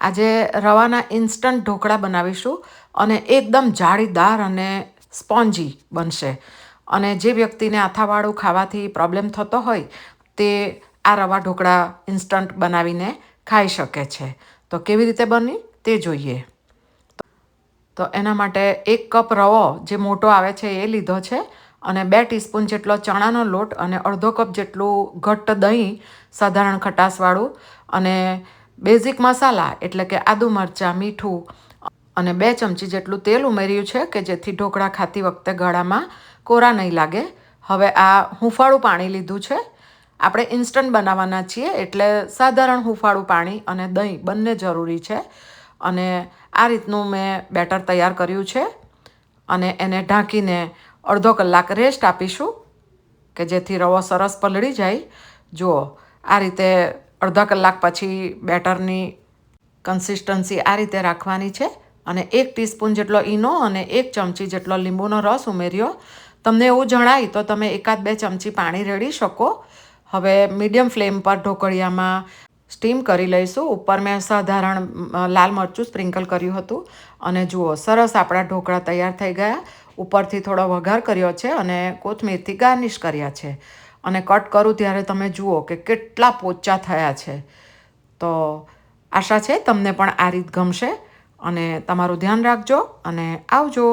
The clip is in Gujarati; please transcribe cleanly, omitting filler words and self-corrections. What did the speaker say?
આજે રવાના ઇન્સ્ટન્ટ ઢોકળા બનાવીશું અને એકદમ જાળીદાર અને સ્પોન્જી બનશે. અને જે વ્યક્તિને આથાવાળું ખાવાથી પ્રોબ્લેમ થતો હોય તે આ રવા ઢોકળા ઇન્સ્ટન્ટ બનાવીને ખાઈ શકે છે. તો કેવી રીતે બની તે જોઈએ. તો એના માટે 1 કપ રવો જે મોટો આવે છે એ લીધો છે અને 2 ટીસ્પૂન જેટલો ચણાનો લોટ અને અડધો કપ જેટલું ઘટ્ટ દહીં, સાધારણ ખટાશવાળું, અને બેઝિક મસાલા એટલે કે આદુ મરચાં, મીઠું અને 2 ચમચી જેટલું તેલ ઉમેર્યું છે કે જેથી ઢોકળા ખાતી વખતે ગળામાં કોરા નહીં લાગે. હવે આ હૂંફાળું પાણી લીધું છે. આપણે ઇન્સ્ટન્ટ બનાવવાના છીએ એટલે સાધારણ હૂંફાળું પાણી અને દહીં બંને જરૂરી છે. અને આ રીતનું મેં બેટર તૈયાર કર્યું છે અને એને ઢાંકીને અડધો કલાક રેસ્ટ આપીશું કે જેથી રવો સરસ પલળી જાય. જુઓ, આ રીતે અડધા કલાક પછી બેટરની કન્સિસ્ટન્સી આ રીતે રાખવાની છે અને 1 ટીસ્પૂન જેટલો ઈનો અને 1 ચમચી જેટલો લીંબુનો રસ ઉમેર્યો. તમને એવું જણાય તો તમે 1-2 ચમચી પાણી રેડી શકો. હવે મીડિયમ ફ્લેમ પર ઢોકળિયામાં સ્ટીમ કરી લઈશું. ઉપર મેં સાધારણ લાલ મરચું સ્પ્રિંકલ કર્યું હતું અને જુઓ સરસ આપણા ઢોકળા તૈયાર થઈ ગયા. ઉપરથી થોડો વઘાર કર્યો છે અને કોથમીરથી ગાર્નિશ કર્યા છે. અને કટ કરું ત્યારે તમે જુઓ કે કેટલા પોચા થયા છે. તો આશા છે તમને પણ આ રીત ગમશે અને તમારું ધ્યાન રાખજો અને આવજો.